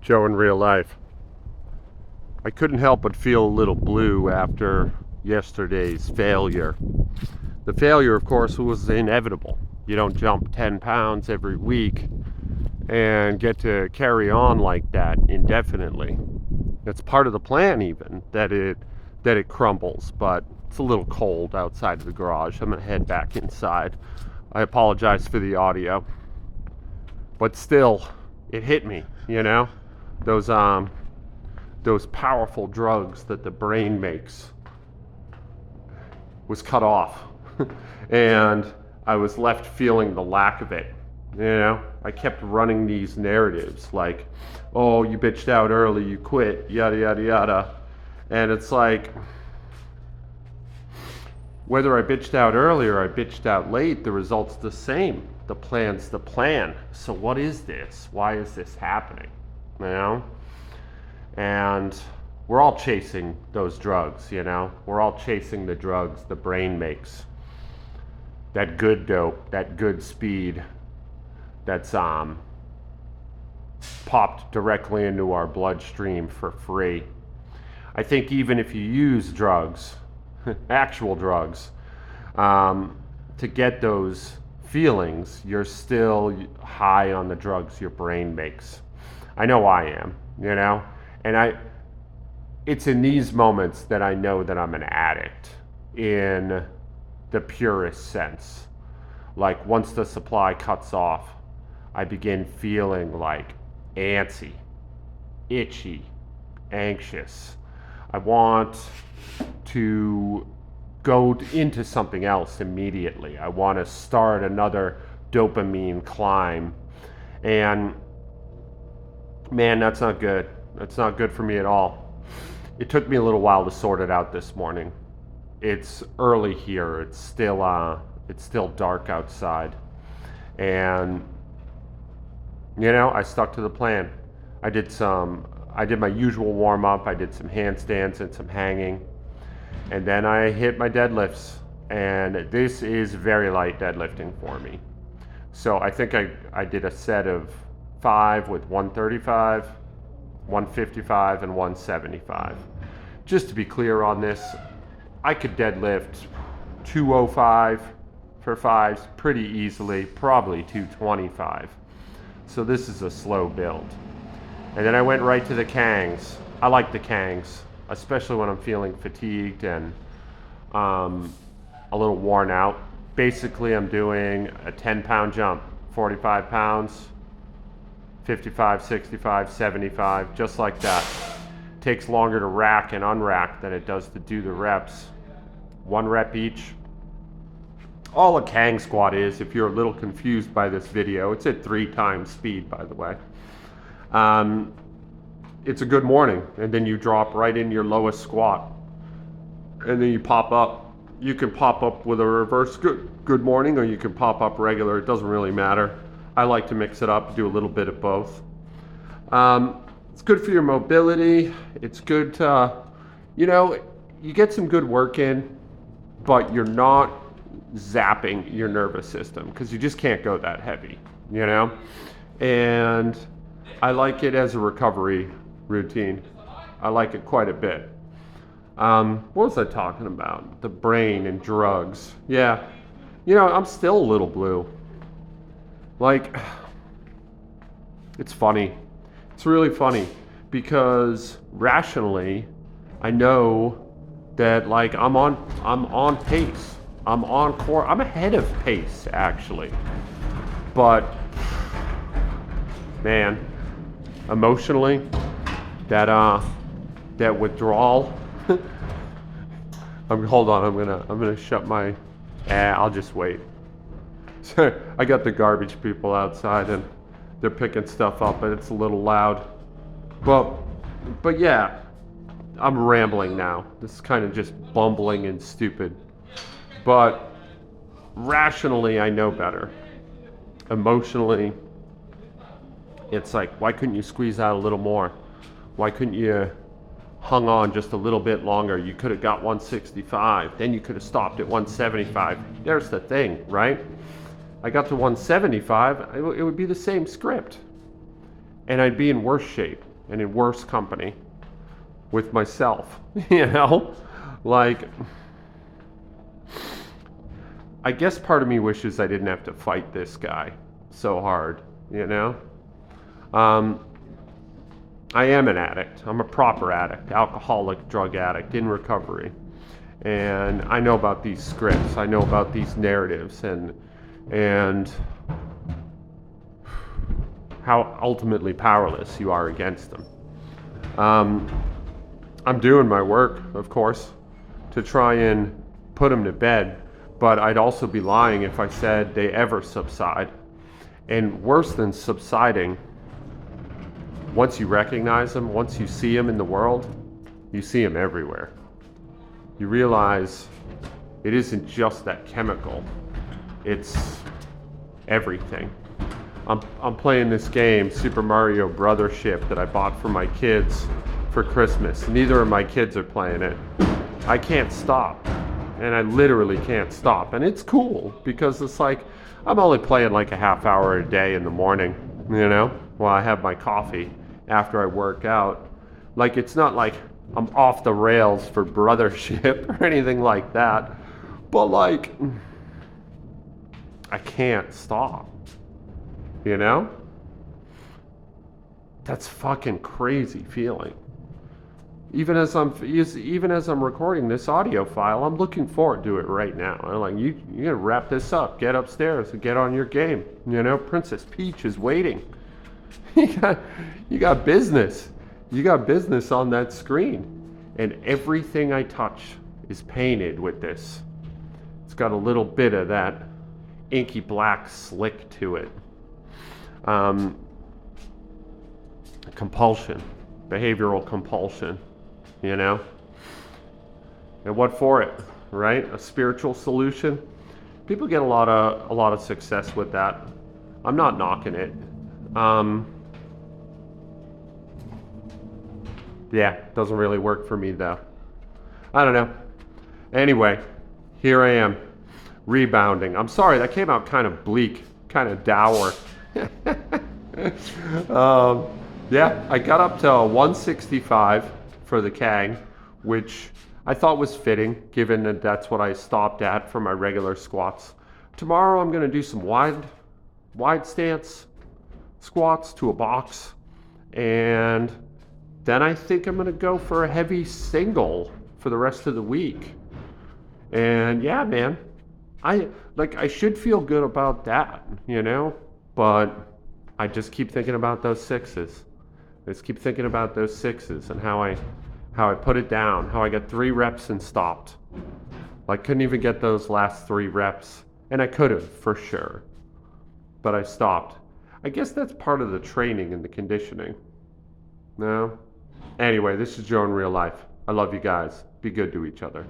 Joe in real life. I couldn't help but feel a little blue after yesterday's failure. The failure, of course, was inevitable. You don't jump 10 pounds every week and get to carry on like that indefinitely. It's part of the plan, even that it crumbles, but it's a little cold outside of the garage. I'm gonna head back inside. I apologize for the audio, but still, it hit me, you know? Those powerful drugs that the brain makes was cut off. And I was left feeling the lack of it. You know, I kept running these narratives like, oh, you bitched out early, you quit, yada, yada, yada. And it's like, whether I bitched out early or I bitched out late, the result's the same. The plan's the plan. So what is this? Why is this happening? You know? And we're all chasing those drugs, you know? We're all chasing the drugs the brain makes. That good dope, that good speed that's popped directly into our bloodstream for free. I think even if you use drugs, actual drugs, to get those feelings, you're still high on the drugs your brain makes. I know I am, you know? And it's in these moments that I know that I'm an addict in the purest sense. Like once the supply cuts off, I begin feeling like antsy, itchy, anxious. I want to go into something else immediately. I want to start another dopamine climb. And man, that's not good. That's not good for me at all. It took me a little while to sort it out this morning. It's early here. It's still dark outside. And you know, I stuck to the plan. I did my usual warm up. I did some handstands and some hanging. And then I hit my deadlifts. And this is very light deadlifting for me. So I think I did a set of 5 with 135, 155, and 175. Just to be clear on this, I could deadlift 205 for 5s pretty easily, probably 225. So this is a slow build. And then I went right to the Kangs. I like the Kangs, especially when I'm feeling fatigued and a little worn out. Basically, I'm doing a 10-pound jump, 45 pounds, 55, 65, 75, just like that. Takes longer to rack and unrack than it does to do the reps. 1 rep each. All a Kang squat is, if you're a little confused by this video, it's at 3 times speed, by the way. It's a good morning, and then you drop right in your lowest squat. And then you pop up. You can pop up with a reverse good morning, or you can pop up regular. It doesn't really matter. I like to mix it up, do a little bit of both. It's good for your mobility. It's good to, you know, you get some good work in, but you're not zapping your nervous system because you just can't go that heavy, you know? And I like it as a recovery routine. I like it quite a bit. What was I talking about? The brain and drugs. Yeah. You know, I'm still a little blue. Like, it's funny. It's really funny because rationally, I know that like I'm on pace. I'm on course. I'm ahead of pace actually. But man, emotionally, that withdrawal. Hold on. I'm gonna shut my. I'll just wait. I got the garbage people outside and they're picking stuff up, but it's a little loud. But yeah, I'm rambling now. This is kind of just bumbling and stupid. But rationally, I know better. Emotionally, it's like, why couldn't you squeeze out a little more? Why couldn't you hung on just a little bit longer? You could have got 165. Then you could have stopped at 175. There's the thing, right? I got to 175, it would be the same script. And I'd be in worse shape. and in worse company with myself, you know? Like, I guess part of me wishes I didn't have to fight this guy so hard, you know? I am an addict. I'm a proper addict, alcoholic, drug addict in recovery. And I know about these scripts. I know about these narratives and how ultimately powerless you are against them. I'm doing my work, of course, to try and put them to bed, but I'd also be lying if I said they ever subside. And worse than subsiding, once you recognize them, once you see them in the world, you see them everywhere. You realize it isn't just that chemical, it's everything. I'm playing this game, Super Mario Brothership, that I bought for my kids for Christmas. Neither of my kids are playing it. I can't stop, and I literally can't stop. And it's cool because it's like I'm only playing like a half hour a day in the morning, you know, while I have my coffee after I work out. Like, it's not like I'm off the rails for Brothership or anything like that, but like, I can't stop, you know? That's fucking crazy feeling. Even as I'm recording this audio file, I'm looking forward to it right now. I'm like, you gotta wrap this up, get upstairs and get on your game. You know, Princess Peach is waiting. You got business. You got business on that screen. And everything I touch is painted with this. It's got a little bit of that inky black slick to it. Compulsion, behavioral compulsion, you know? And what for it, right? A spiritual solution. People get a lot of success with that. I'm not knocking it. Yeah, doesn't really work for me though. I don't know. Anyway, here I am, rebounding. I'm sorry, that came out kind of bleak, kind of dour. Yeah, I got up to 165 for the Kang, which I thought was fitting, given that that's what I stopped at for my regular squats. Tomorrow I'm going to do some wide stance squats to a box, and then I think I'm going to go for a heavy single for the rest of the week. And yeah, man, I should feel good about that, you know, but I just keep thinking about those sixes. I just keep thinking about those sixes and how I put it down, how I got 3 reps and stopped. I couldn't even get those last 3 reps, and I could have for sure, but I stopped. I guess that's part of the training and the conditioning. No? Anyway, this is Joe in real life. I love you guys. Be good to each other.